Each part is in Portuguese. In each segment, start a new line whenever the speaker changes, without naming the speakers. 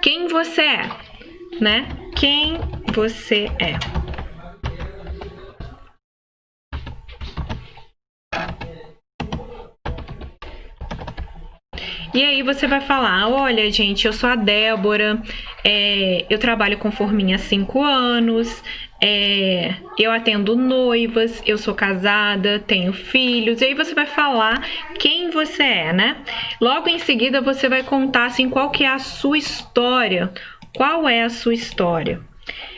Quem você é, né? Quem você é. E aí você vai falar, olha, gente, eu sou a Débora, eu trabalho com forminha há 5 anos, eu atendo noivas, eu sou casada, tenho filhos. E aí você vai falar quem você é, né? Logo em seguida você vai contar assim qual que é a sua história. Qual é a sua história?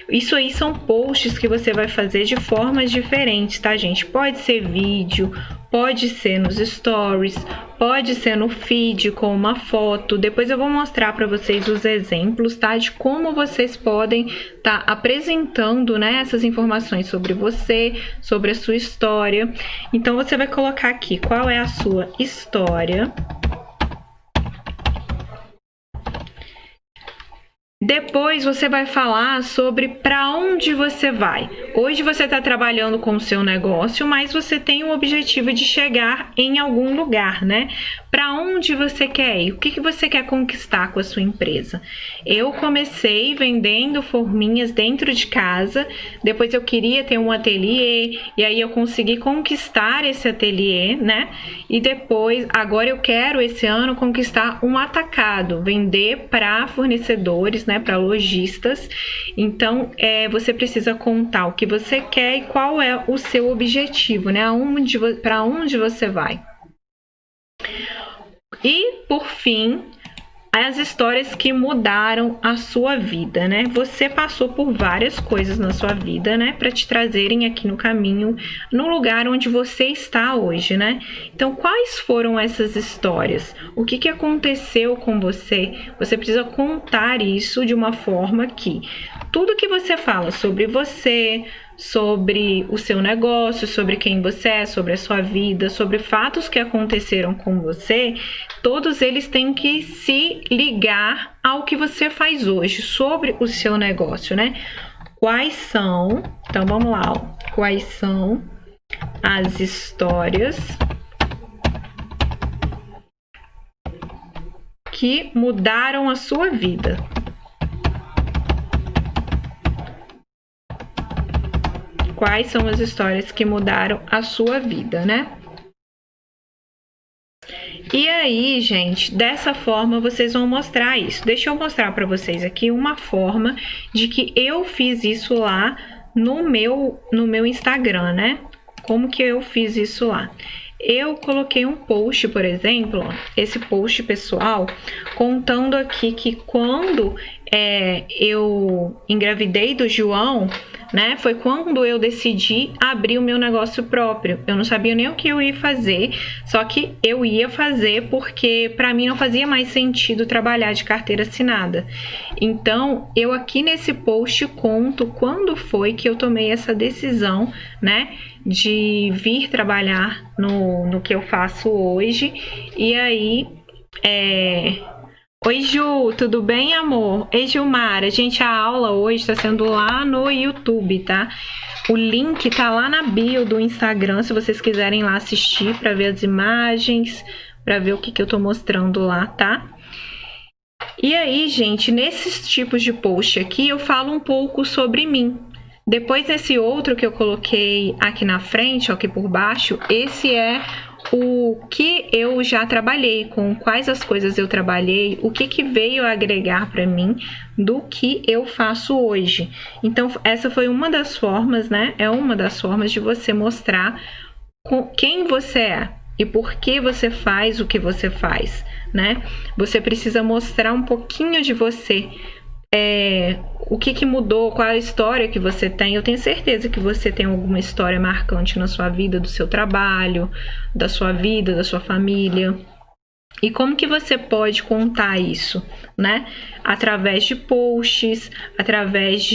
Isso aí são posts que você vai fazer de formas diferentes, tá, gente? Pode ser vídeo, pode ser nos stories, pode ser no feed com uma foto. Depois eu vou mostrar para vocês os exemplos, tá? De como vocês podem estar apresentando, né, essas informações sobre você, sobre a sua história. Então você vai colocar aqui qual é a sua história. Depois você vai falar sobre para onde você vai. Hoje você está trabalhando com o seu negócio, mas você tem o objetivo de chegar em algum lugar, né? Para onde você quer ir? O que você quer conquistar com a sua empresa? Eu comecei vendendo forminhas dentro de casa, depois eu queria ter um ateliê, e aí eu consegui conquistar esse ateliê, né? E depois, agora eu quero esse ano conquistar um atacado, vender para fornecedores, né? Para lojistas. Então, você precisa contar o que você quer e qual é o seu objetivo, né? Para onde você vai. E, por fim, as histórias que mudaram a sua vida, né? Você passou por várias coisas na sua vida, né? Para te trazerem aqui no caminho, no lugar onde você está hoje, né? Então, quais foram essas histórias? O que aconteceu com você? Você precisa contar isso de uma forma que tudo que você fala sobre você, sobre o seu negócio, sobre quem você é, sobre a sua vida, sobre fatos que aconteceram com você, todos eles têm que se ligar ao que você faz hoje, sobre o seu negócio, né? Quais são, então vamos lá, ó, quais são as histórias que mudaram a sua vida? Quais são as histórias que mudaram a sua vida, né? E aí, gente, dessa forma vocês vão mostrar isso. Deixa eu mostrar para vocês aqui uma forma de que eu fiz isso lá no meu Instagram, né? Como que eu fiz isso lá? Eu coloquei um post, por exemplo, ó, esse post pessoal, contando aqui que quando eu engravidei do João, né, foi quando eu decidi abrir o meu negócio próprio. Eu não sabia nem o que eu ia fazer, só que eu ia fazer porque para mim não fazia mais sentido trabalhar de carteira assinada. Então, eu aqui nesse post conto quando foi que eu tomei essa decisão, né, de vir trabalhar no que eu faço hoje. E aí, Oi, Ju, tudo bem, amor? Ei, Gilmara, gente, a aula hoje está sendo lá no YouTube, tá? O link tá lá na bio do Instagram, se vocês quiserem lá assistir para ver as imagens, para ver o que eu tô mostrando lá, tá? E aí, gente, nesses tipos de post aqui, eu falo um pouco sobre mim. Depois, esse outro que eu coloquei aqui na frente, ó, aqui por baixo, esse é o que eu já trabalhei, com quais as coisas eu trabalhei, o que veio agregar para mim do que eu faço hoje. Então, essa foi uma das formas, né? É uma das formas de você mostrar quem você é e por que você faz o que você faz, né? Você precisa mostrar um pouquinho de você. O que mudou, qual a história que você tem. Eu tenho certeza que você tem alguma história marcante na sua vida, do seu trabalho, da sua vida, da sua família. E como que você pode contar isso, né? Através de posts, através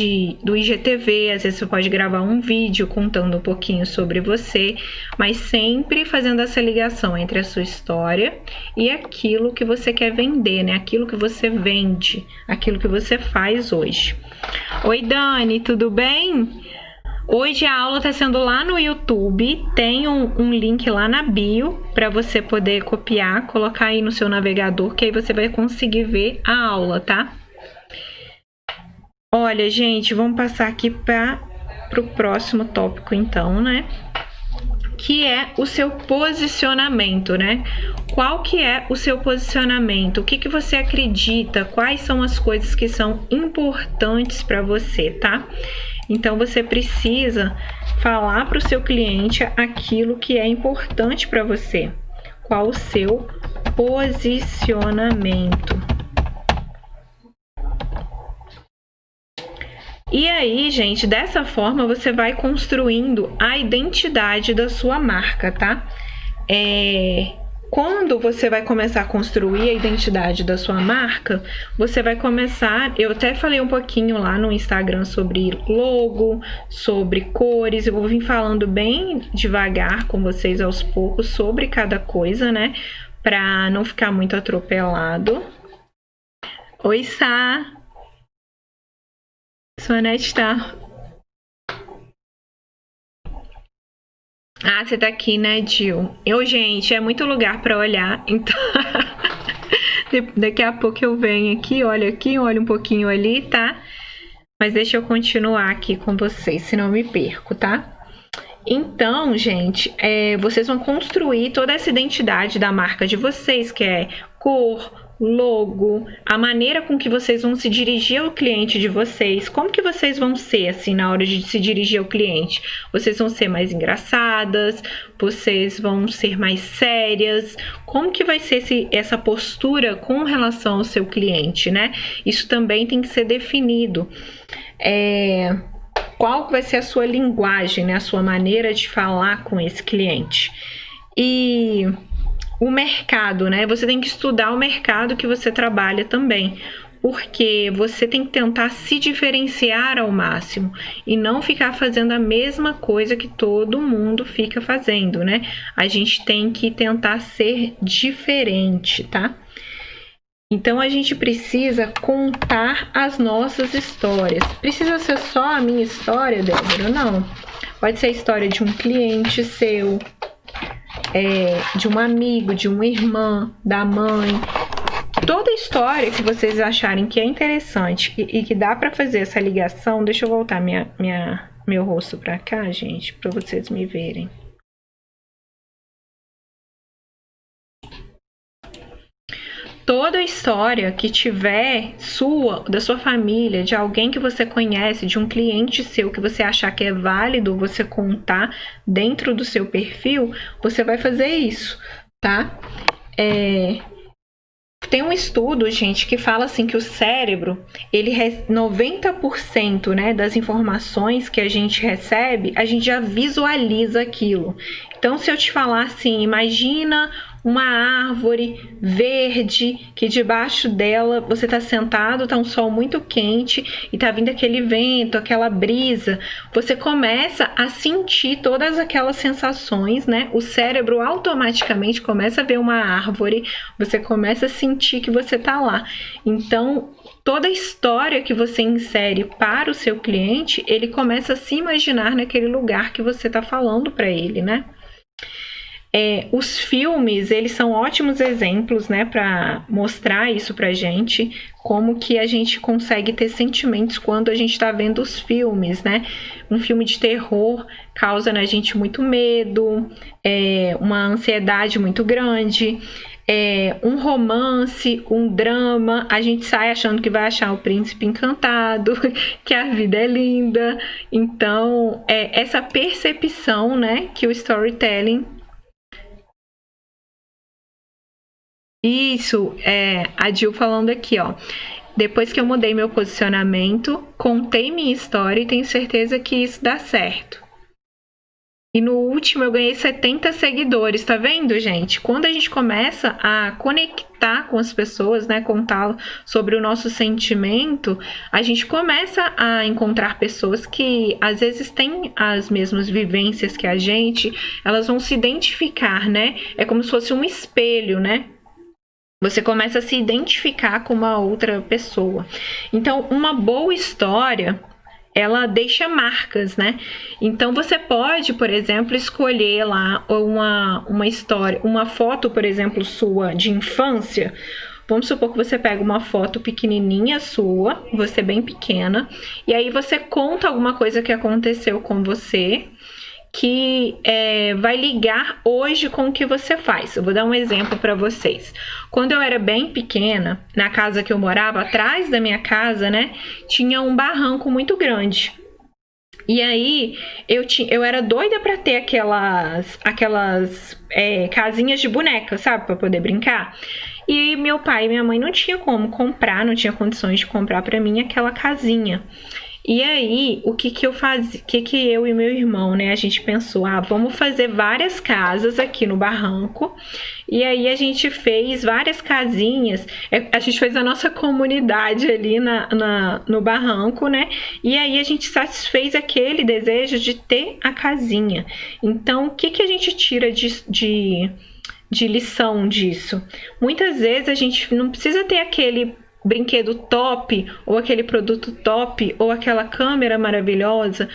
do IGTV, às vezes você pode gravar um vídeo contando um pouquinho sobre você, mas sempre fazendo essa ligação entre a sua história e aquilo que você quer vender, né? Aquilo que você vende, aquilo que você faz hoje. Oi, Dani, tudo bem? Hoje a aula está sendo lá no YouTube, tem um link lá na bio para você poder copiar, colocar aí no seu navegador, que aí você vai conseguir ver a aula, tá? Olha, gente, vamos passar aqui para o próximo tópico, então, né? Que é o seu posicionamento, né? Qual que é o seu posicionamento? O que que você acredita? Quais são as coisas que são importantes para você, tá? Então, você precisa falar para o seu cliente aquilo que é importante para você. Qual o seu posicionamento? E aí, gente, dessa forma você vai construindo a identidade da sua marca, tá? Quando você vai começar a construir a identidade da sua marca, você vai começar... Eu até falei um pouquinho lá no Instagram sobre logo, sobre cores. Eu vou vir falando bem devagar com vocês aos poucos sobre cada coisa, né? Pra não ficar muito atropelado. Oi, Sá! Sua net tá... Ah, você tá aqui, né, Gil? Gente, é muito lugar pra olhar, então... Daqui a pouco eu venho aqui, olho um pouquinho ali, tá? Mas deixa eu continuar aqui com vocês, senão eu me perco, tá? Então, gente, vocês vão construir toda essa identidade da marca de vocês, que é cor, logo, a maneira com que vocês vão se dirigir ao cliente de vocês. Como que vocês vão ser, assim, na hora de se dirigir ao cliente? Vocês vão ser mais engraçadas? Vocês vão ser mais sérias? Como que vai ser essa postura com relação ao seu cliente, né? Isso também tem que ser definido. Qual vai ser a sua linguagem, né? A sua maneira de falar com esse cliente. E o mercado, né? Você tem que estudar o mercado que você trabalha também, porque você tem que tentar se diferenciar ao máximo e não ficar fazendo a mesma coisa que todo mundo fica fazendo, né? A gente tem que tentar ser diferente, tá? Então, a gente precisa contar as nossas histórias. Precisa ser só a minha história, Débora? Não. Pode ser a história de um cliente seu, de um amigo, de uma irmã, da mãe. Toda história que vocês acharem que é interessante e que dá para fazer essa ligação. Deixa eu voltar meu rosto para cá, gente, para vocês me verem. Toda história que tiver da sua família, de alguém que você conhece, de um cliente seu que você achar que é válido você contar dentro do seu perfil, você vai fazer isso, tá? Tem um estudo, gente, que fala assim que o cérebro, 90%, né, das informações que a gente recebe, a gente já visualiza aquilo. Então, se eu te falar assim, imagina uma árvore verde que debaixo dela você está sentado, está um sol muito quente e está vindo aquele vento, aquela brisa, você começa a sentir todas aquelas sensações, né? O cérebro automaticamente começa a ver uma árvore, você começa a sentir que você está lá. Então, toda a história que você insere para o seu cliente, ele começa a se imaginar naquele lugar que você está falando para ele, né? Os filmes, eles são ótimos exemplos, né, para mostrar isso pra gente, como que a gente consegue ter sentimentos quando a gente está vendo os filmes, né? Um filme de terror causa na gente muito medo, uma ansiedade muito grande. Um romance, um drama, a gente sai achando que vai achar o príncipe encantado, que a vida é linda. Então, essa percepção, né, que o storytelling... Isso, a Jill falando aqui, ó. Depois que eu mudei meu posicionamento, contei minha história e tenho certeza que isso dá certo. E no último eu ganhei 70 seguidores, tá vendo, gente? Quando a gente começa a conectar com as pessoas, né, contar sobre o nosso sentimento, a gente começa a encontrar pessoas que às vezes têm as mesmas vivências que a gente, elas vão se identificar, né? É como se fosse um espelho, né? Você começa a se identificar com uma outra pessoa. Então, uma boa história, ela deixa marcas, né? Então, você pode, por exemplo, escolher lá uma história, uma foto, por exemplo, sua de infância, Vamos supor que você pega uma foto pequenininha sua, você bem pequena, e aí você conta alguma coisa que aconteceu com você, que vai ligar hoje com o que você faz. Eu vou dar um exemplo para vocês. Quando eu era bem pequena, na casa que eu morava, atrás da minha casa, né, tinha um barranco muito grande. E aí, eu era doida pra ter aquelas casinhas de boneca, sabe? Pra poder brincar. E meu pai e minha mãe não tinham como comprar, não tinha condições de comprar pra mim aquela casinha. E aí, o que que eu fazia? O que que eu e meu irmão, né? A gente pensou, vamos fazer várias casas aqui no barranco. E aí a gente fez várias casinhas. A gente fez a nossa comunidade ali no barranco, né? E aí a gente satisfez aquele desejo de ter a casinha. Então, o que que a gente tira de lição disso? Muitas vezes a gente não precisa ter aquele brinquedo top, ou aquele produto top, ou aquela câmera maravilhosa,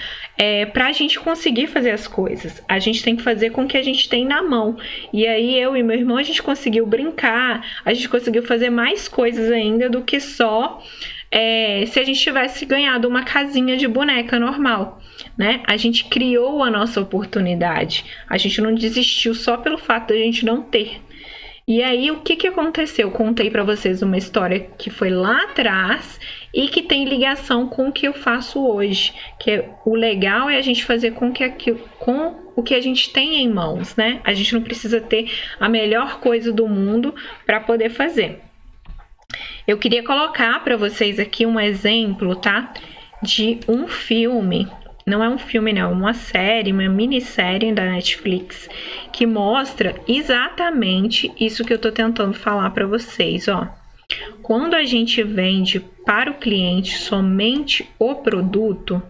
pra gente conseguir fazer as coisas. A gente tem que fazer com o que a gente tem na mão. E aí eu e meu irmão, a gente conseguiu brincar, a gente conseguiu fazer mais coisas ainda do que só se a gente tivesse ganhado uma casinha de boneca normal, né? A gente criou a nossa oportunidade. A gente não desistiu só pelo fato de a gente não ter. E aí, o que que aconteceu? Eu contei para vocês uma história que foi lá atrás e que tem ligação com o que eu faço hoje. Que o legal é a gente fazer com o que a gente tem em mãos, né? A gente não precisa ter a melhor coisa do mundo para poder fazer. Eu queria colocar para vocês aqui um exemplo, tá? De um filme. Não é um filme, não, é uma série, uma minissérie da Netflix que mostra exatamente isso que eu tô tentando falar para vocês, ó. Quando a gente vende para o cliente somente o produto,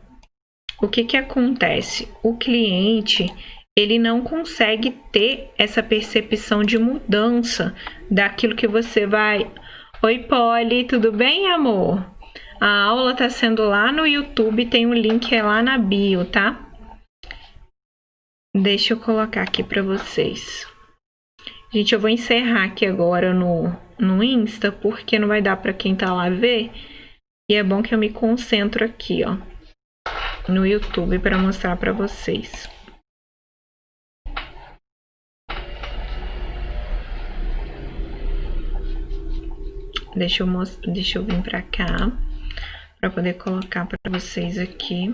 o que que acontece? O cliente, ele não consegue ter essa percepção de mudança daquilo que você vai... Oi, Polly, tudo bem, amor? A aula tá sendo lá no YouTube, tem um link lá na bio, tá? Deixa eu colocar aqui para vocês. Gente, eu vou encerrar aqui agora no Insta, porque não vai dar para quem tá lá ver. E é bom que eu me concentro aqui, ó, no YouTube para mostrar para vocês. Deixa eu vir para cá para poder colocar para vocês aqui.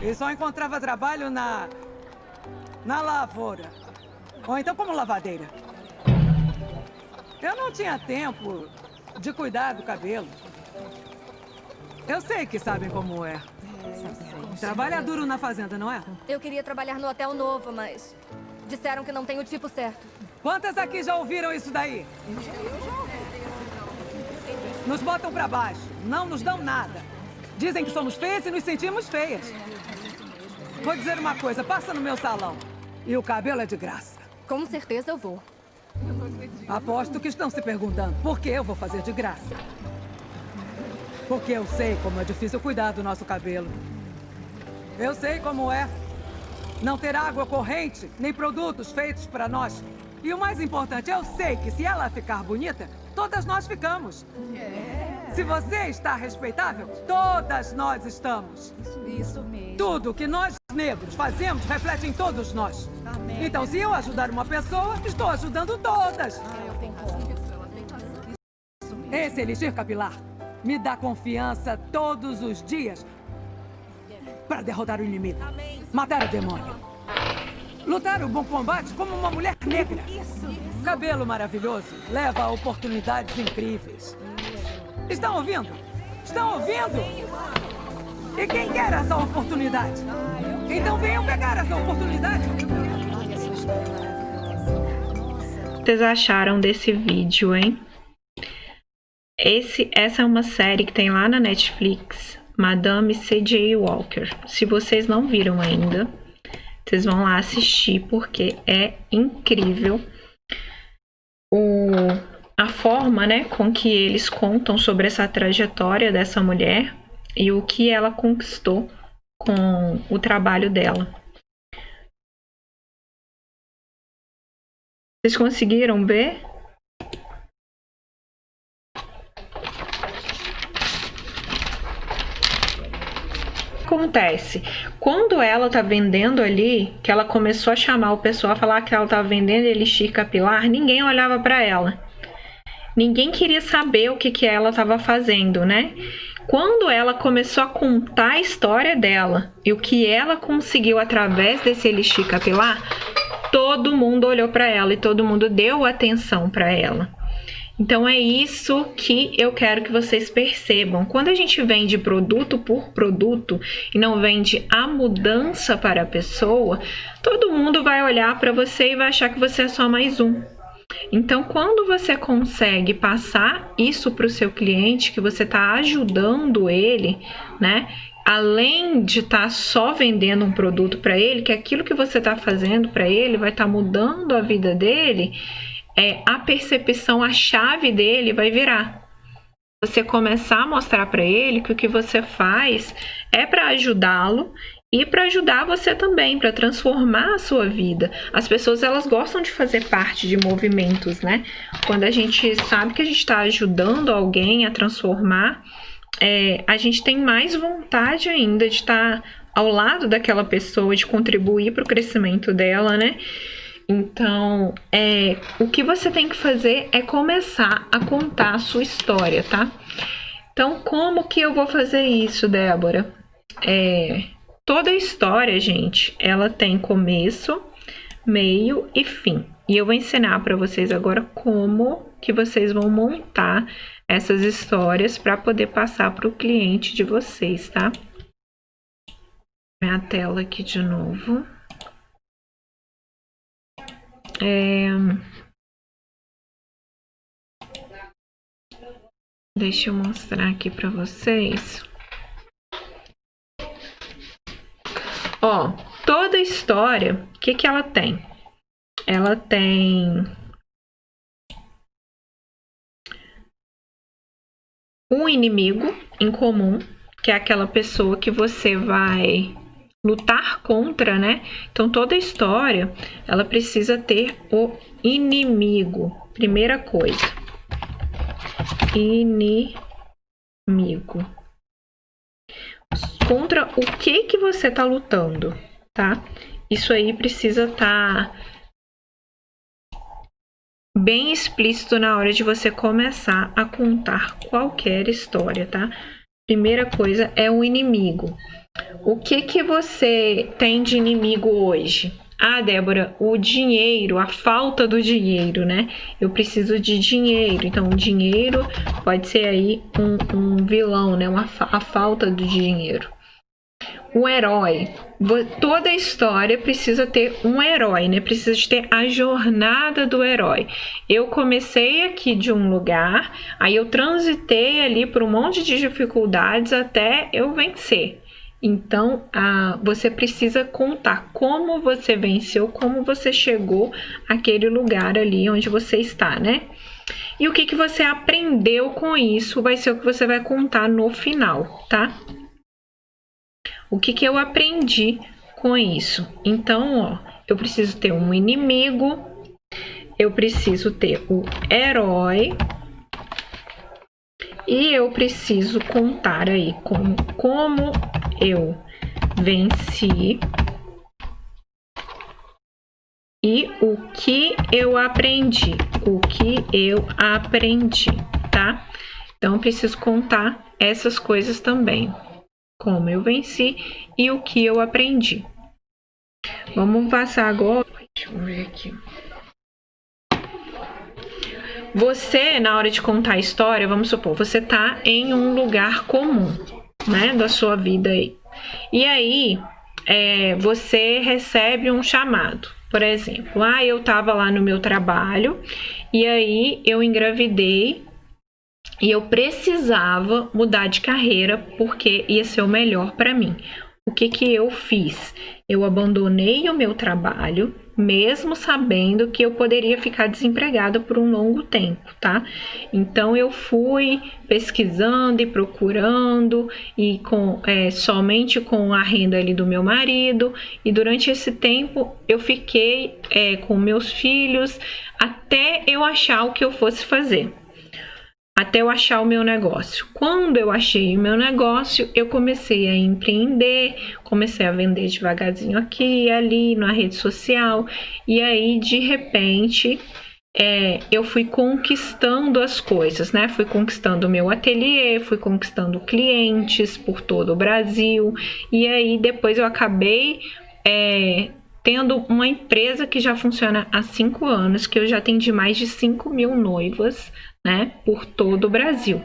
E só encontrava trabalho na lavoura, ou então como lavadeira. Eu não tinha tempo de cuidar do cabelo. Eu sei que sabem como é. Trabalha duro na fazenda, não é?
Eu queria trabalhar no hotel novo, mas disseram que não tem o tipo certo.
Quantas aqui já ouviram isso daí? Nos botam pra baixo, não nos dão nada. Dizem que somos feias e nos sentimos feias. Vou dizer uma coisa, passa no meu salão. E o cabelo é de graça.
Com certeza eu vou.
Aposto que estão se perguntando por que eu vou fazer de graça. Porque eu sei como é difícil cuidar do nosso cabelo. Eu sei como é não ter água corrente, nem produtos feitos para nós. E o mais importante, eu sei que se ela ficar bonita, todas nós ficamos. Se você está respeitável, todas nós estamos.
Isso mesmo.
Tudo que nós negros fazemos reflete em todos nós.
Amém.
Então, se eu ajudar uma pessoa, estou ajudando todas.
Eu concordo.
Esse elixir capilar me dá confiança todos os dias para derrotar o inimigo, matar o demônio, lutar o bom combate como uma mulher negra. Cabelo maravilhoso leva a oportunidades incríveis. Estão ouvindo? Estão ouvindo? E quem quer essa oportunidade? Então venham pegar essa oportunidade.
O que vocês acharam desse vídeo, hein? Essa é uma série que tem lá na Netflix, Madame C.J. Walker. Se vocês não viram ainda, vocês vão lá assistir porque é incrível a forma, né, com que eles contam sobre essa trajetória dessa mulher. e o que ela conquistou com o trabalho dela. Vocês conseguiram ver? Acontece, quando ela tá vendendo ali, que ela começou a chamar o pessoal a falar que ela tá vendendo elixir capilar, ninguém olhava para ela. Ninguém queria saber o que ela estava fazendo, né? Quando ela começou a contar a história dela e o que ela conseguiu através desse elixir capilar, todo mundo olhou para ela e todo mundo deu atenção para ela. Então é isso que eu quero que vocês percebam. Quando a gente vende produto por produto e não vende a mudança para a pessoa, todo mundo vai olhar para você e vai achar que você é só mais um. Então, quando você consegue passar isso para o seu cliente, que você está ajudando ele, né? Além de estar só vendendo um produto para ele, que aquilo que você está fazendo para ele vai estar mudando a vida dele, a percepção, a chave dele vai virar. Você começar a mostrar para ele que o que você faz é para ajudá-lo e para ajudar você também, para transformar a sua vida. As pessoas, elas gostam de fazer parte de movimentos, né? Quando a gente sabe que a gente está ajudando alguém a transformar, a gente tem mais vontade ainda de estar ao lado daquela pessoa, de contribuir para o crescimento dela, né? Então, o que você tem que fazer é começar a contar a sua história, tá? Então, como que eu vou fazer isso, Débora? Toda história, gente, ela tem começo, meio e fim. E eu vou ensinar para vocês agora como que vocês vão montar essas histórias para poder passar para o cliente de vocês, tá? Minha tela aqui de novo. Deixa eu mostrar aqui para vocês. Ó, toda história, o que ela tem? Ela tem um inimigo em comum, que é aquela pessoa que você vai lutar contra, né? Então, toda história, ela precisa ter o inimigo. Primeira coisa. Inimigo. Contra o que você tá lutando, tá? Isso aí precisa estar bem explícito na hora de você começar a contar qualquer história, tá? Primeira coisa é o inimigo. O que você tem de inimigo hoje? Ah, Débora, o dinheiro, a falta do dinheiro, né? Eu preciso de dinheiro. Então, o dinheiro pode ser aí um vilão, né? A falta do dinheiro. O herói. Toda história precisa ter um herói, né? Precisa de ter a jornada do herói. Eu comecei aqui de um lugar, aí eu transitei ali por um monte de dificuldades até eu vencer. Então, você precisa contar como você venceu, como você chegou àquele lugar ali onde você está, né? E o que você aprendeu com isso vai ser o que você vai contar no final, tá? O que eu aprendi com isso? Então, ó, eu preciso ter um inimigo, eu preciso ter o herói e eu preciso contar aí como eu venci e o que eu aprendi, tá? Então, eu preciso contar essas coisas também, como eu venci e o que eu aprendi. Vamos passar agora, deixa eu ver aqui. Você, na hora de contar a história, vamos supor, você tá em um lugar comum, né, da sua vida aí. E aí, você recebe um chamado. Por exemplo, eu tava lá no meu trabalho e aí eu engravidei e eu precisava mudar de carreira porque ia ser o melhor para mim. O que eu fiz? Eu abandonei o meu trabalho, mesmo sabendo que eu poderia ficar desempregada por um longo tempo, tá? Então eu fui pesquisando e procurando e somente com a renda ali do meu marido, e durante esse tempo eu fiquei com meus filhos até eu achar o que eu fosse fazer. Até eu achar o meu negócio. Quando eu achei o meu negócio, eu comecei a empreender, comecei a vender devagarzinho aqui e ali, na rede social. E aí, de repente, eu fui conquistando as coisas, né? Fui conquistando o meu ateliê, fui conquistando clientes por todo o Brasil. E aí, depois eu acabei tendo uma empresa que já funciona há 5 anos, que eu já atendi mais de 5.000 noivas, né, por todo o Brasil.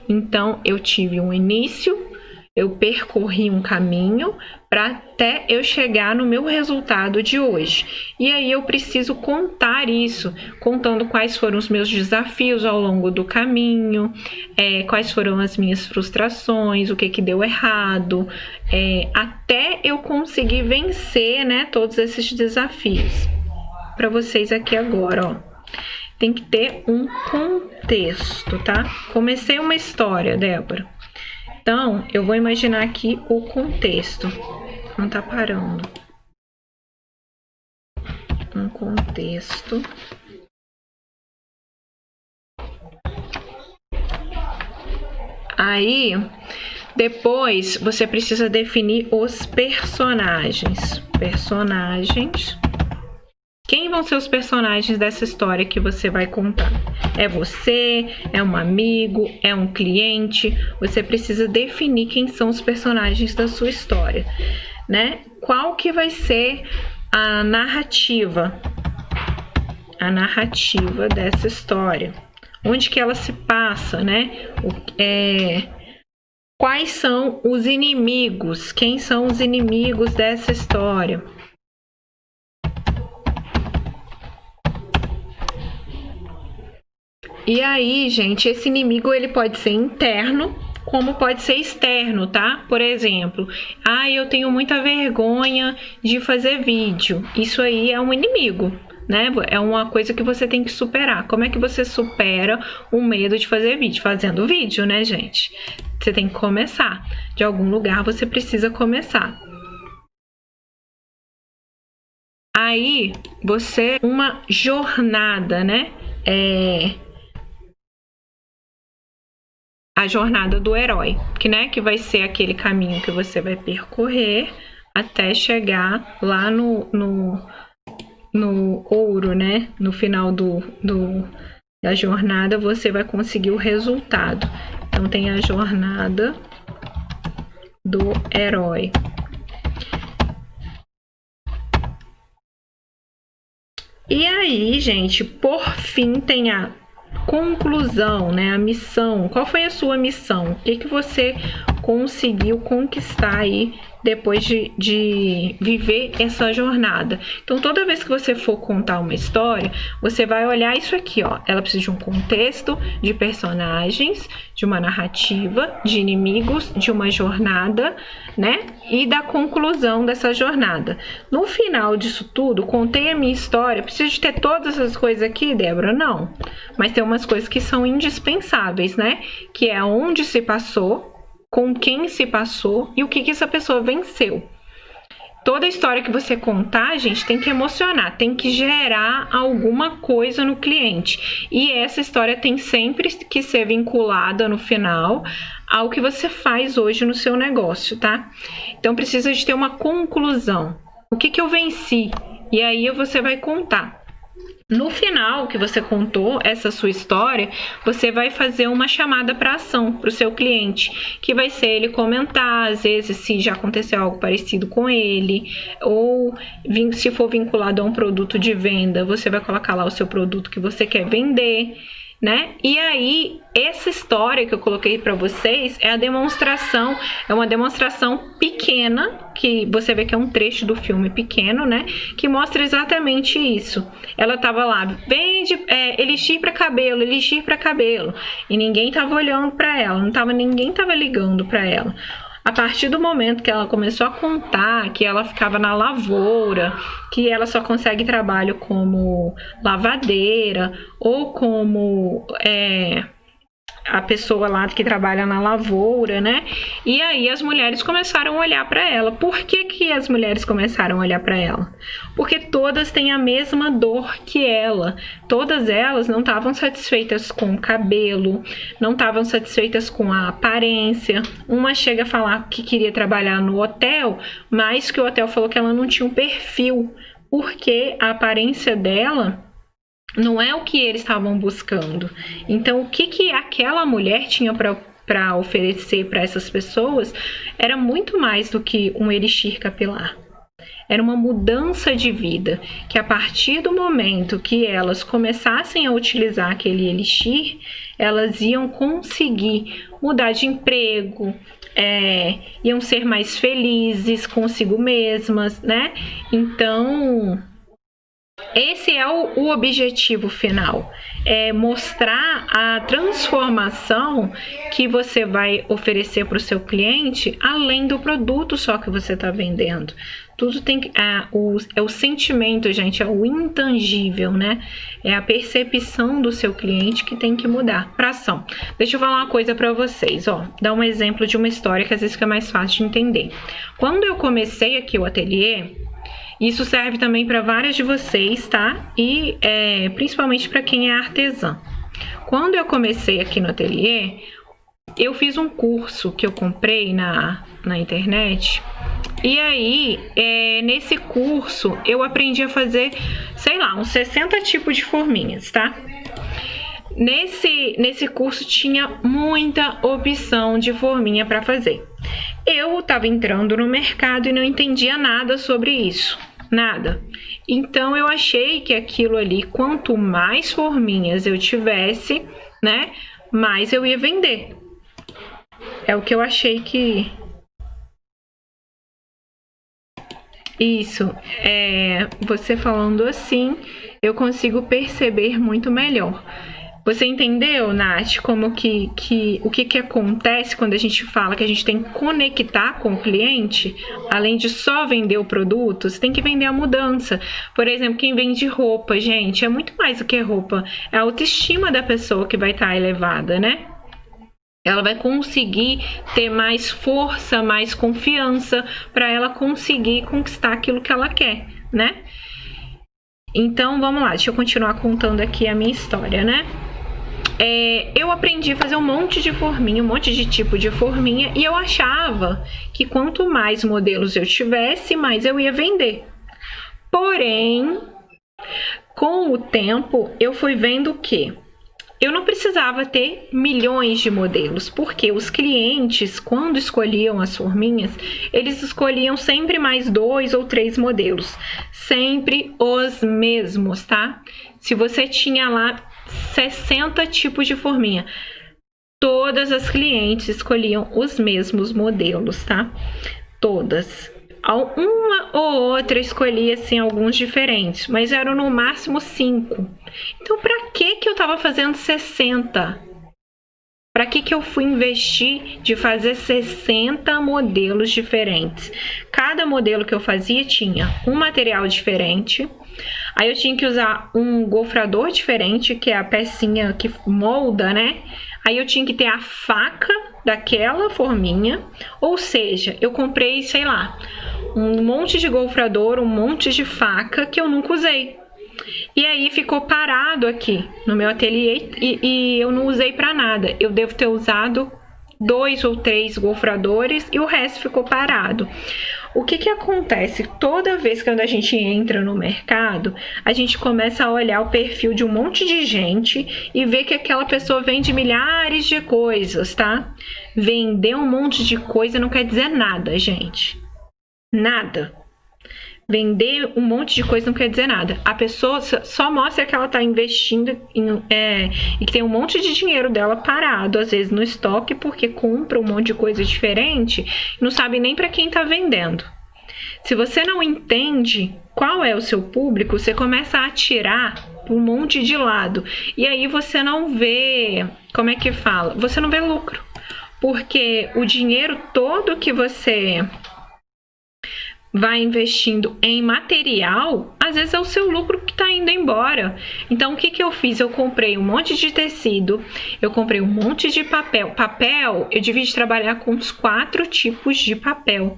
Então, eu tive um início, eu percorri um caminho para até eu chegar no meu resultado de hoje. E aí eu preciso contar isso, contando quais foram os meus desafios ao longo do caminho, quais foram as minhas frustrações, o que deu errado, até eu conseguir vencer, né, todos esses desafios. Para vocês aqui agora, ó. Tem que ter um contexto, tá? Comecei uma história, Débora. Então, eu vou imaginar aqui o contexto. Não tá parando. Um contexto. Aí, depois, você precisa definir os personagens. Quem vão ser os personagens dessa história que você vai contar? É você? É um amigo? É um cliente? Você precisa definir quem são os personagens da sua história, né? Qual que vai ser a narrativa? A narrativa dessa história. Onde que ela se passa, né? Quais são os inimigos? Quem são os inimigos dessa história? E aí, gente, esse inimigo ele pode ser interno, como pode ser externo, tá? Por exemplo, eu tenho muita vergonha de fazer vídeo. Isso aí é um inimigo, né? É uma coisa que você tem que superar. Como é que você supera o medo de fazer vídeo? Fazendo vídeo, né, gente? Você tem que começar. De algum lugar você precisa começar. Aí, uma jornada, né? A jornada do herói, que vai ser aquele caminho que você vai percorrer até chegar lá no ouro, né? No final da jornada você vai conseguir o resultado. Então tem a jornada do herói. E aí, gente, por fim tem a conclusão, né? A missão. Qual foi a sua missão? O que você conseguiu conquistar aí depois de viver essa jornada? Então, toda vez que você for contar uma história, você vai olhar isso aqui, ó. Ela precisa de um contexto, de personagens, de uma narrativa, de inimigos, de uma jornada, né? E da conclusão dessa jornada. No final disso tudo, contei a minha história. Preciso de ter todas essas coisas aqui, Débora? Não. Mas tem umas coisas que são indispensáveis, né? Que é onde se passou, com quem se passou e o que essa pessoa venceu. Toda história que você contar, gente, tem que emocionar, tem que gerar alguma coisa no cliente. E essa história tem sempre que ser vinculada no final ao que você faz hoje no seu negócio, tá? Então precisa de ter uma conclusão. O que eu venci? E aí você vai contar. No final que você contou essa sua história, você vai fazer uma chamada para ação para o seu cliente, que vai ser ele comentar, às vezes, se já aconteceu algo parecido com ele, ou se for vinculado a um produto de venda, você vai colocar lá o seu produto que você quer vender, né? E aí, essa história que eu coloquei para vocês é uma demonstração pequena, que você vê que é um trecho do filme pequeno, né? Que mostra exatamente isso. Ela tava lá, vende elixir para cabelo, e ninguém tava olhando para ela, ninguém tava ligando para ela. A partir do momento que ela começou a contar que ela ficava na lavoura, que ela só consegue trabalho como lavadeira ou como a pessoa lá que trabalha na lavoura, né? E aí as mulheres começaram a olhar para ela. Por que as mulheres começaram a olhar para ela? Porque todas têm a mesma dor que ela. Todas elas não estavam satisfeitas com o cabelo, não estavam satisfeitas com a aparência. Uma chega a falar que queria trabalhar no hotel, mas que o hotel falou que ela não tinha um perfil, porque a aparência dela não é o que eles estavam buscando. Então, o que aquela mulher tinha para oferecer para essas pessoas era muito mais do que um elixir capilar. Era uma mudança de vida, que a partir do momento que elas começassem a utilizar aquele elixir, elas iam conseguir mudar de emprego, iam ser mais felizes consigo mesmas, né? Então, esse é o objetivo final, é mostrar a transformação que você vai oferecer para o seu cliente, além do produto só que você está vendendo. Tudo tem que... é o sentimento, gente, é o intangível, né? É a percepção do seu cliente que tem que mudar para ação. Deixa eu falar uma coisa para vocês, ó. Dar um exemplo de uma história que às vezes fica mais fácil de entender. Quando eu comecei aqui o ateliê, isso serve também para várias de vocês, tá? E principalmente para quem é artesã. Quando eu comecei aqui no ateliê, eu fiz um curso que eu comprei na internet. E aí, nesse curso, eu aprendi a fazer, sei lá, uns 60 tipos de forminhas, tá? Nesse curso tinha muita opção de forminha para fazer. Eu estava entrando no mercado e não entendia nada sobre isso. Nada. Então eu achei que aquilo ali, quanto mais forminhas eu tivesse, né, mais eu ia vender. É o que eu achei que... Isso, você falando assim, eu consigo perceber muito melhor. Você entendeu, Nath, como o que acontece quando a gente fala que a gente tem que conectar com o cliente? Além de só vender o produto, você tem que vender a mudança. Por exemplo, quem vende roupa, gente, é muito mais do que roupa. É a autoestima da pessoa que vai estar elevada, né? Ela vai conseguir ter mais força, mais confiança para ela conseguir conquistar aquilo que ela quer, né? Então, vamos lá, deixa eu continuar contando aqui a minha história, né? Eu aprendi a fazer um monte de forminha, um monte de tipo de forminha, e eu achava que quanto mais modelos eu tivesse, mais eu ia vender. Porém, com o tempo, eu fui vendo que eu não precisava ter milhões de modelos, porque os clientes, quando escolhiam as forminhas, eles escolhiam sempre mais 2 ou 3 modelos. Sempre os mesmos, tá? Se você tinha lá 60 tipos de forminha, todas as clientes escolhiam os mesmos modelos, tá? Todas. Uma ou outra escolhia assim alguns diferentes, mas eram no máximo 5. Então, para que eu estava fazendo 60? Para que eu fui investir de fazer 60 modelos diferentes? Cada modelo que eu fazia tinha um material diferente. Aí eu tinha que usar um gofrador diferente, que é a pecinha que molda, né? Aí eu tinha que ter a faca daquela forminha. Ou seja, eu comprei, sei lá, um monte de gofrador, um monte de faca que eu nunca usei. E aí ficou parado aqui no meu ateliê e eu não usei para nada. Eu devo ter usado 2 ou 3 gofradores e o resto ficou parado. O que acontece? Toda vez que a gente entra no mercado, a gente começa a olhar o perfil de um monte de gente e ver que aquela pessoa vende milhares de coisas, tá? Vender um monte de coisa não quer dizer nada, gente. Nada. Vender um monte de coisa não quer dizer nada. A pessoa só mostra que ela está investindo e que tem um monte de dinheiro dela parado, às vezes no estoque, porque compra um monte de coisa diferente e não sabe nem para quem está vendendo. Se você não entende qual é o seu público, você começa a atirar um monte de lado. E aí você não vê, como é que fala? Você não vê lucro. Porque o dinheiro todo que você vai investindo em material, às vezes é o seu lucro que está indo embora. Então, o que que eu fiz? Eu comprei um monte de tecido, eu comprei um monte de papel. Papel, eu devia trabalhar com uns 4 tipos de papel.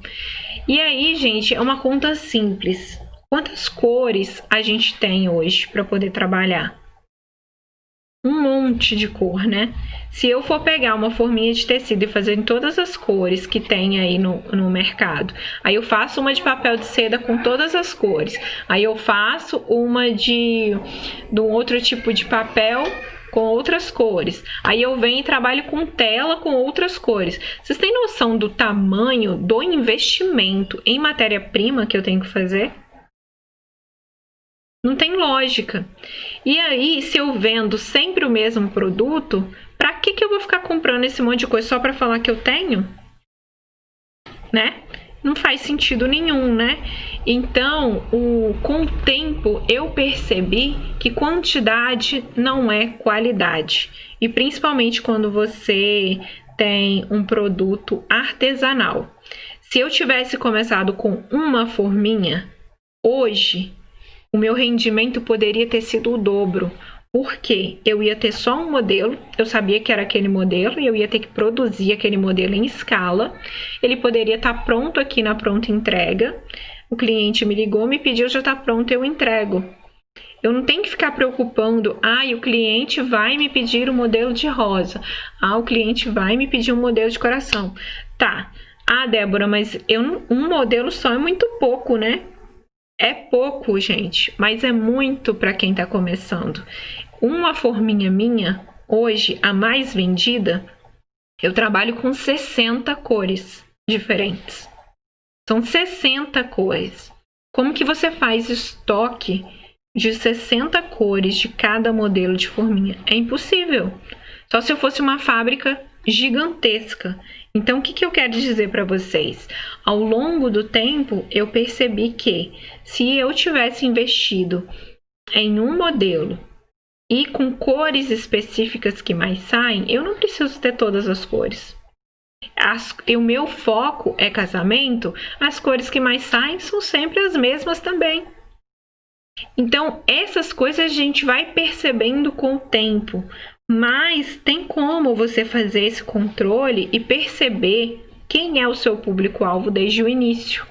E aí, gente, é uma conta simples. Quantas cores a gente tem hoje para poder trabalhar? Um monte de cor, né? Se eu for pegar uma forminha de tecido e fazer em todas as cores que tem aí no mercado, aí eu faço uma de papel de seda com todas as cores, aí eu faço uma de um outro tipo de papel com outras cores, aí eu venho e trabalho com tela com outras cores. Vocês têm noção do tamanho do investimento em matéria-prima que eu tenho que fazer? Não tem lógica. E aí, se eu vendo sempre o mesmo produto, pra que eu vou ficar comprando esse monte de coisa só pra falar que eu tenho? Né? Não faz sentido nenhum, né? Então, com o tempo, eu percebi que quantidade não é qualidade. E principalmente quando você tem um produto artesanal. Se eu tivesse começado com uma forminha, hoje o meu rendimento poderia ter sido o dobro, porque eu ia ter só um modelo, eu sabia que era aquele modelo e eu ia ter que produzir aquele modelo em escala. Ele poderia estar pronto aqui na pronta entrega. O cliente me ligou, me pediu, já está pronto, eu entrego. Eu não tenho que ficar preocupando, o cliente vai me pedir um modelo de rosa, o cliente vai me pedir um modelo de coração. Tá, Débora, mas um modelo só é muito pouco, né? É pouco, gente, mas é muito para quem está começando. Uma forminha minha, hoje, a mais vendida, eu trabalho com 60 cores diferentes. São 60 cores. Como que você faz estoque de 60 cores de cada modelo de forminha? É impossível. Só se eu fosse uma fábrica gigantesca. Então, o que eu quero dizer para vocês? Ao longo do tempo, eu percebi que se eu tivesse investido em um modelo e com cores específicas que mais saem, eu não preciso ter todas as cores. O meu foco é casamento, as cores que mais saem são sempre as mesmas também. Então, essas coisas a gente vai percebendo com o tempo. Mas tem como você fazer esse controle e perceber quem é o seu público-alvo desde o início.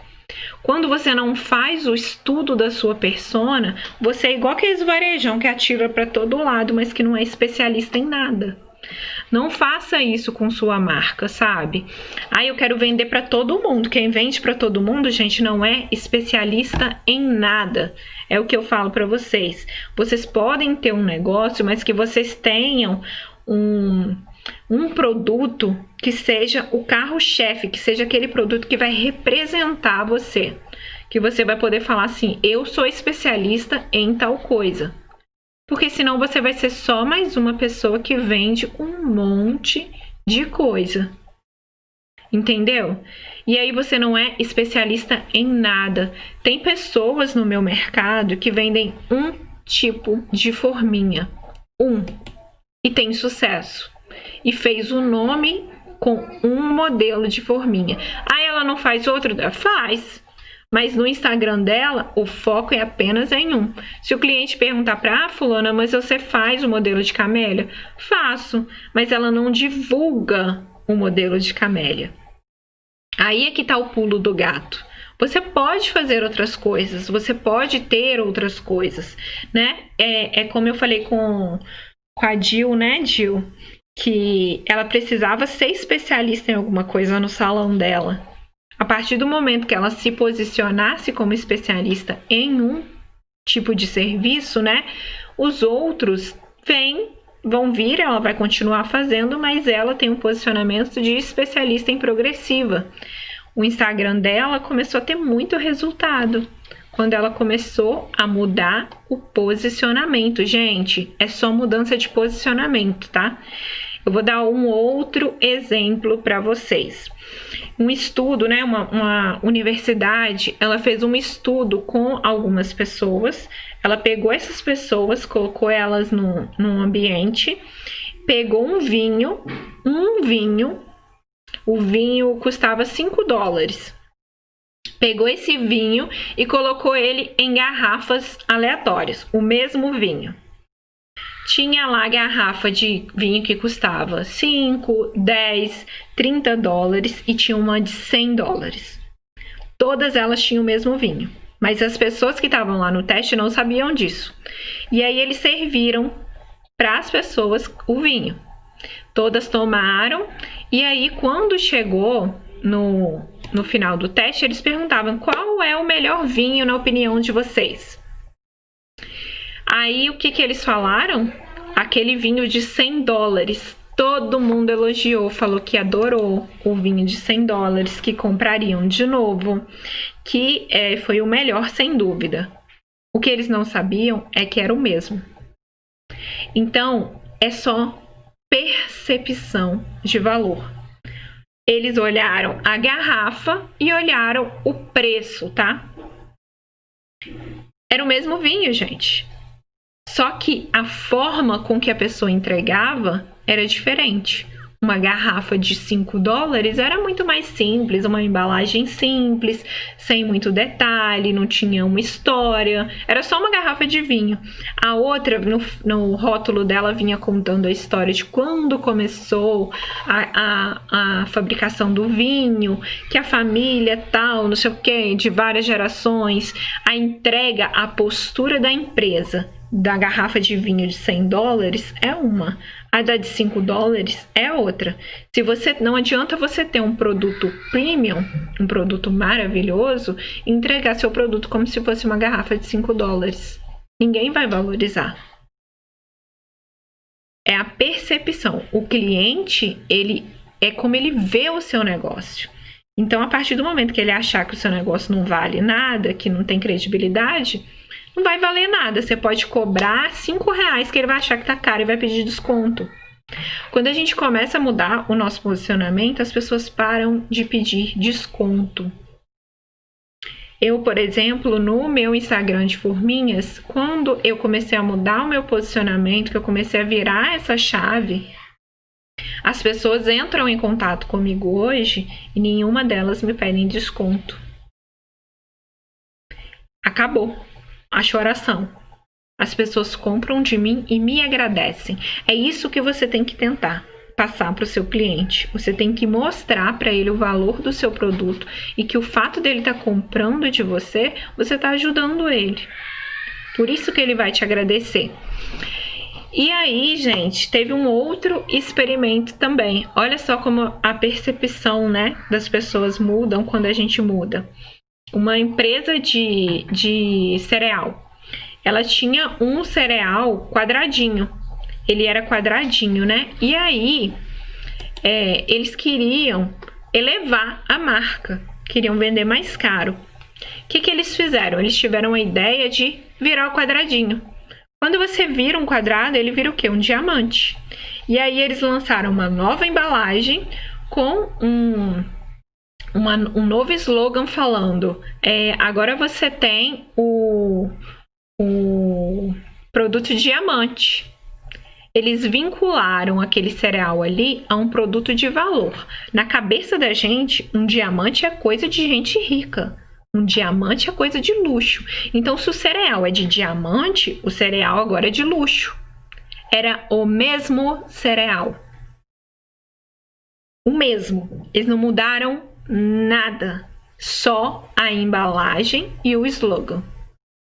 Quando você não faz o estudo da sua persona, você é igual aqueles varejão que atira para todo lado, mas que não é especialista em nada. Não faça isso com sua marca, sabe? Eu quero vender para todo mundo. Quem vende para todo mundo, gente, não é especialista em nada. É o que eu falo para vocês. Vocês podem ter um negócio, mas que vocês tenham um produto que seja o carro-chefe, que seja aquele produto que vai representar você. Que você vai poder falar assim, eu sou especialista em tal coisa. Porque senão você vai ser só mais uma pessoa que vende um monte de coisa. Entendeu? E aí você não é especialista em nada. Tem pessoas no meu mercado que vendem um tipo de forminha. E tem sucesso. E fez o nome com um modelo de forminha. Ela não faz outro? Faz. Mas no Instagram dela, o foco é apenas em um. Se o cliente perguntar para fulana, mas você faz o modelo de camélia? Faço, mas ela não divulga o modelo de camélia. Aí é que tá o pulo do gato. Você pode fazer outras coisas, você pode ter outras coisas, né? É como eu falei com a Jill, né, Jill? Que ela precisava ser especialista em alguma coisa no salão dela. A partir do momento que ela se posicionasse como especialista em um tipo de serviço, né? Os outros vão vir, ela vai continuar fazendo, mas ela tem um posicionamento de especialista em progressiva. O Instagram dela começou a ter muito resultado quando ela começou a mudar o posicionamento. Gente, é só mudança de posicionamento, tá? Eu vou dar um outro exemplo para vocês. Um estudo, né? Uma universidade, ela fez um estudo com algumas pessoas. Ela pegou essas pessoas, colocou elas num ambiente, pegou um vinho O vinho custava $5. Pegou esse vinho e colocou ele em garrafas aleatórias, o mesmo vinho. Tinha lá garrafa de vinho que custava 5, 10, $30 e tinha uma de $100. Todas elas tinham o mesmo vinho, mas as pessoas que estavam lá no teste não sabiam disso. E aí eles serviram para as pessoas o vinho. Todas tomaram e aí quando chegou no final do teste, eles perguntavam qual é o melhor vinho na opinião de vocês. Aí o que eles falaram? Aquele vinho de $100. Todo mundo elogiou, falou que adorou o vinho de $100, que comprariam de novo, que foi o melhor sem dúvida. O que eles não sabiam é que era o mesmo. Então, é só percepção de valor. Eles olharam a garrafa e olharam o preço, tá? Era o mesmo vinho, gente. Só que a forma com que a pessoa entregava era diferente. Uma garrafa de $5 era muito mais simples, uma embalagem simples, sem muito detalhe, não tinha uma história, era só uma garrafa de vinho. A outra, no rótulo dela, vinha contando a história de quando começou a fabricação do vinho, que a família tal, não sei o que, de várias gerações, a entrega, a postura da empresa. Da garrafa de vinho de $100 é uma, a da de $5 é outra. Não adianta você ter um produto premium, um produto maravilhoso, e entregar seu produto como se fosse uma garrafa de $5. Ninguém vai valorizar. É a percepção. O cliente, ele é como ele vê o seu negócio. Então, a partir do momento que ele achar que o seu negócio não vale nada, que não tem credibilidade, não vai valer nada. Você pode cobrar R$5 que ele vai achar que tá caro e vai pedir desconto. Quando a gente começa a mudar o nosso posicionamento, as pessoas param de pedir desconto. Eu, por exemplo, no meu Instagram de forminhas, quando eu comecei a mudar o meu posicionamento, que eu comecei a virar essa chave, as pessoas entram em contato comigo hoje e nenhuma delas me pedem desconto. Acabou a choração. As pessoas compram de mim e me agradecem. É isso que você tem que tentar passar para o seu cliente. Você tem que mostrar para ele o valor do seu produto e que o fato dele estar comprando de você, você está ajudando ele. Por isso que ele vai te agradecer. E aí, gente, teve um outro experimento também. Olha só como a percepção, né, das pessoas mudam quando a gente muda. Uma empresa de cereal. Ela tinha um cereal quadradinho. Ele era quadradinho, né? E aí, eles queriam elevar a marca. Queriam vender mais caro. O que eles fizeram? Eles tiveram a ideia de virar o quadradinho. Quando você vira um quadrado, ele vira o quê? Um diamante. E aí, eles lançaram uma nova embalagem com um novo slogan falando: agora você tem o produto diamante. Eles vincularam aquele cereal ali a um produto de valor. Na cabeça da gente, um diamante é coisa de gente rica. Um diamante é coisa de luxo. Então, se o cereal é de diamante, o cereal agora é de luxo. Era o mesmo cereal. O mesmo. Eles não mudaram nada, só a embalagem e o slogan.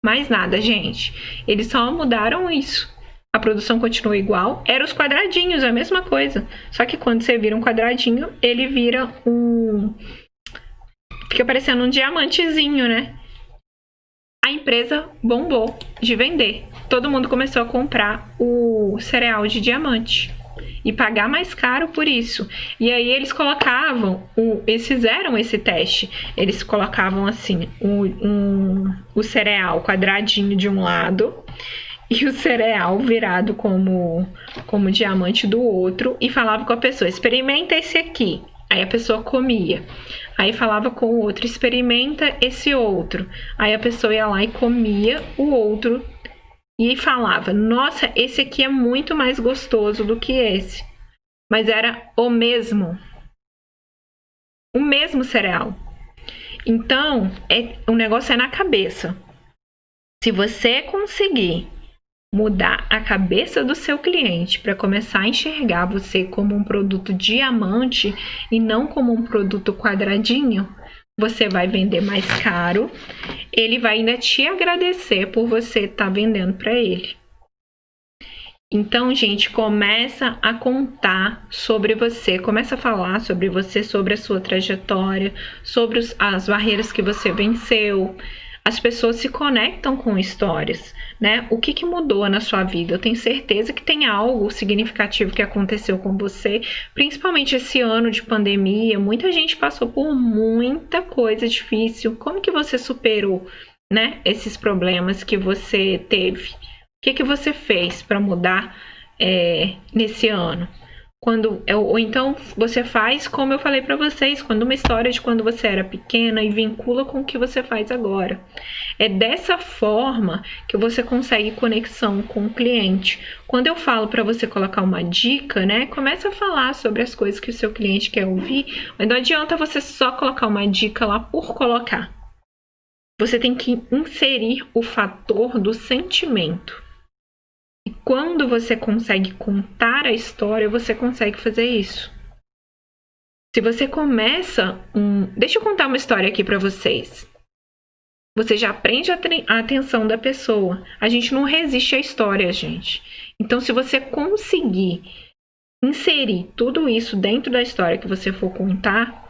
Mais nada, gente. Eles só mudaram isso. A produção continua igual. Era os quadradinhos, a mesma coisa. Só que quando você vira um quadradinho, ele vira fica parecendo um diamantezinho, né? A empresa bombou de vender. Todo mundo começou a comprar o cereal de diamante e pagar mais caro por isso. E aí eles colocavam, eles fizeram esse teste, eles colocavam assim, o cereal quadradinho de um lado e o cereal virado como diamante do outro, e falava com a pessoa: experimenta esse aqui. Aí a pessoa comia. Aí falava com o outro: experimenta esse outro. Aí a pessoa ia lá e comia o outro e falava: nossa, esse aqui é muito mais gostoso do que esse. Mas era o mesmo. o mesmo cereal. Então, o negócio é na cabeça. Se você conseguir mudar a cabeça do seu cliente para começar a enxergar você como um produto diamante e não como um produto quadradinho, você vai vender mais caro. Ele vai ainda te agradecer por você estar vendendo para ele. Então, gente, começa a contar sobre você, começa a falar sobre você, sobre a sua trajetória, sobre as barreiras que você venceu. As pessoas se conectam com histórias, né? O que mudou na sua vida? Eu tenho certeza que tem algo significativo que aconteceu com você, principalmente esse ano de pandemia. Muita gente passou por muita coisa difícil. Como que você superou, né, esses problemas que você teve? O que você fez para mudar nesse ano? Ou então você faz como eu falei para vocês, quando uma história de quando você era pequena e vincula com o que você faz agora. É dessa forma que você consegue conexão com o cliente. Quando eu falo para você colocar uma dica, né, começa a falar sobre as coisas que o seu cliente quer ouvir, mas não adianta você só colocar uma dica lá por colocar. Você tem que inserir o fator do sentimento. E quando você consegue contar a história, você consegue fazer isso. Se você começa Deixa eu contar uma história aqui para vocês. Você já aprende a atenção da pessoa. A gente não resiste à história, gente. Então, se você conseguir inserir tudo isso dentro da história que você for contar,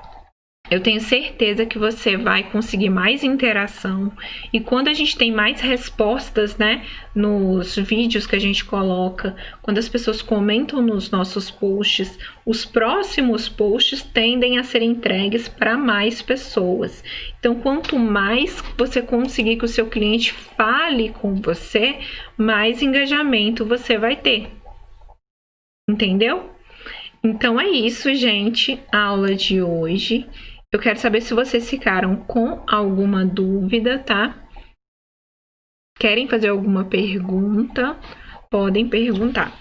eu tenho certeza que você vai conseguir mais interação. E quando a gente tem mais respostas, né, nos vídeos que a gente coloca, quando as pessoas comentam nos nossos posts, os próximos posts tendem a ser entregues para mais pessoas. Então, quanto mais você conseguir que o seu cliente fale com você, mais engajamento você vai ter. Entendeu? Então é isso, gente, a aula de hoje. Eu quero saber se vocês ficaram com alguma dúvida, tá? Querem fazer alguma pergunta? Podem perguntar,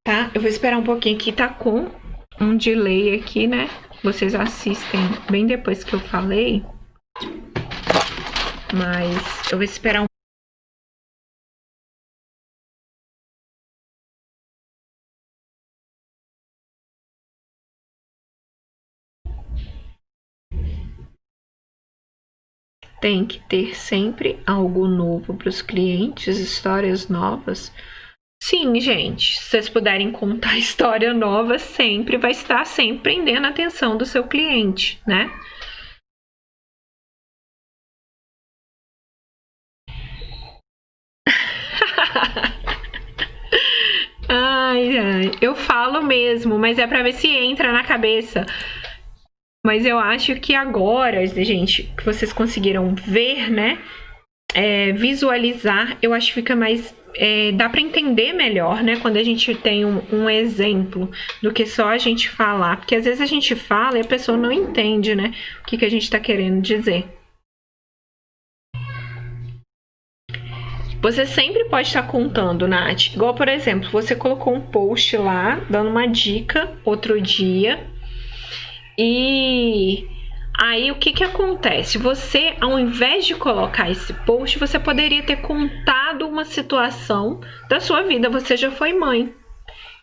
tá? Eu vou esperar um pouquinho aqui, tá com um delay aqui, né? Vocês assistem bem depois que eu falei. Mas eu vou esperar um Tem que ter sempre algo novo para os clientes, histórias novas. Sim, gente, se vocês puderem contar história nova, sempre vai estar sempre prendendo a atenção do seu cliente, né? Ai, eu falo mesmo, mas é para ver se entra na cabeça. Mas eu acho que agora, gente, que vocês conseguiram ver, né? Visualizar, eu acho que fica mais... dá para entender melhor, né? Quando a gente tem um exemplo do que só a gente falar. Porque às vezes a gente fala e a pessoa não entende, né? O que a gente está querendo dizer. Você sempre pode estar contando, Nath. Igual, por exemplo, você colocou um post lá, dando uma dica outro dia. E aí, o que acontece? Você, ao invés de colocar esse post, você poderia ter contado uma situação da sua vida. Você já foi mãe.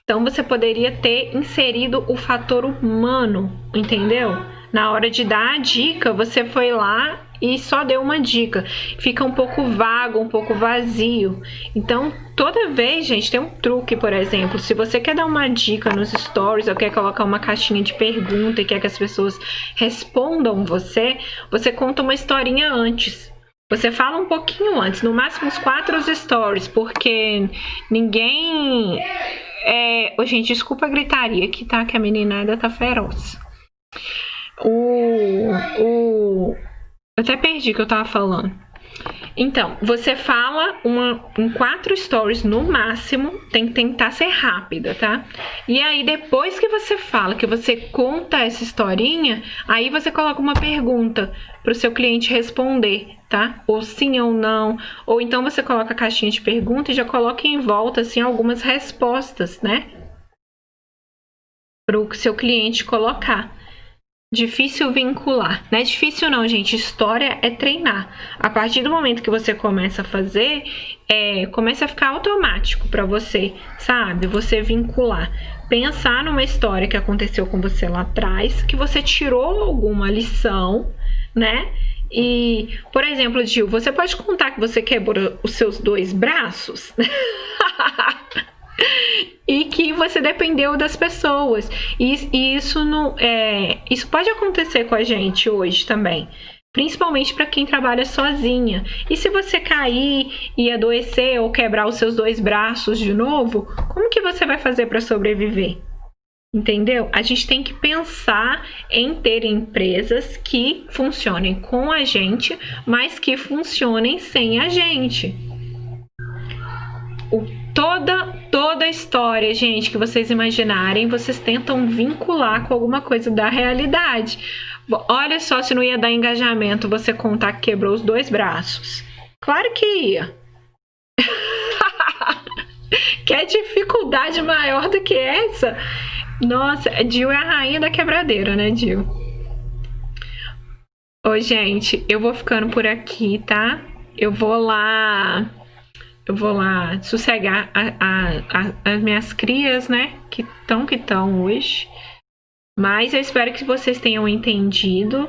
Então, você poderia ter inserido o fator humano, entendeu? Na hora de dar a dica, você foi lá e só deu uma dica. Fica um pouco vago, um pouco vazio. Então, toda vez, gente, tem um truque, por exemplo. Se você quer dar uma dica nos stories ou quer colocar uma caixinha de pergunta e quer que as pessoas respondam você conta uma historinha antes. Você fala um pouquinho antes, no máximo uns 4 stories, porque ninguém... Gente, desculpa a gritaria aqui, tá? Que a meninada tá feroz. Eu até perdi o que eu tava falando. Então, você fala em 4 stories no máximo, tem que tentar ser rápida, tá? E aí, depois que você fala, que você conta essa historinha, aí você coloca uma pergunta pro seu cliente responder, tá? Ou sim ou não. Ou então você coloca a caixinha de pergunta e já coloca em volta, assim, algumas respostas, né? Pro seu cliente colocar. Difícil vincular. Não é difícil não, gente. História é treinar. A partir do momento que você começa a fazer, começa a ficar automático para você, sabe? Você vincular. Pensar numa história que aconteceu com você lá atrás, que você tirou alguma lição, né? E, por exemplo, Gil, você pode contar que você quebrou os seus 2 braços? E que você dependeu das pessoas. E isso não isso pode acontecer com a gente hoje também, principalmente para quem trabalha sozinha. E se você cair e adoecer ou quebrar os seus 2 braços de novo, como que você vai fazer para sobreviver? Entendeu? A gente tem que pensar em ter empresas que funcionem com a gente, mas que funcionem sem a gente. Toda a história, gente, que vocês imaginarem, vocês tentam vincular com alguma coisa da realidade. Olha só se não ia dar engajamento você contar que quebrou os 2 braços. Claro que ia. Quer dificuldade maior do que essa? Nossa, Gil é a rainha da quebradeira, né, Gil? Ô, gente, eu vou ficando por aqui, tá? Eu vou lá sossegar as minhas crias, né? Que estão hoje. Mas eu espero que vocês tenham entendido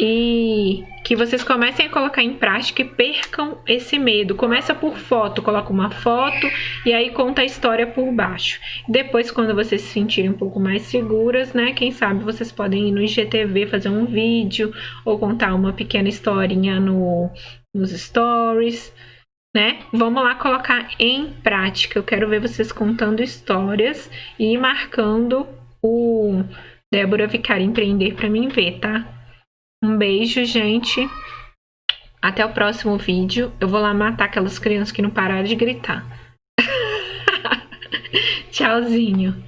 e que vocês comecem a colocar em prática e percam esse medo. Começa por foto, coloca uma foto e aí conta a história por baixo. Depois, quando vocês se sentirem um pouco mais seguras, né? Quem sabe vocês podem ir no IGTV fazer um vídeo ou contar uma pequena historinha nos stories, né? Vamos lá colocar em prática. Eu quero ver vocês contando histórias e marcando o Débora Vicari Empreender para mim ver, tá? Um beijo, gente. Até o próximo vídeo. Eu vou lá matar aquelas crianças que não pararam de gritar. Tchauzinho.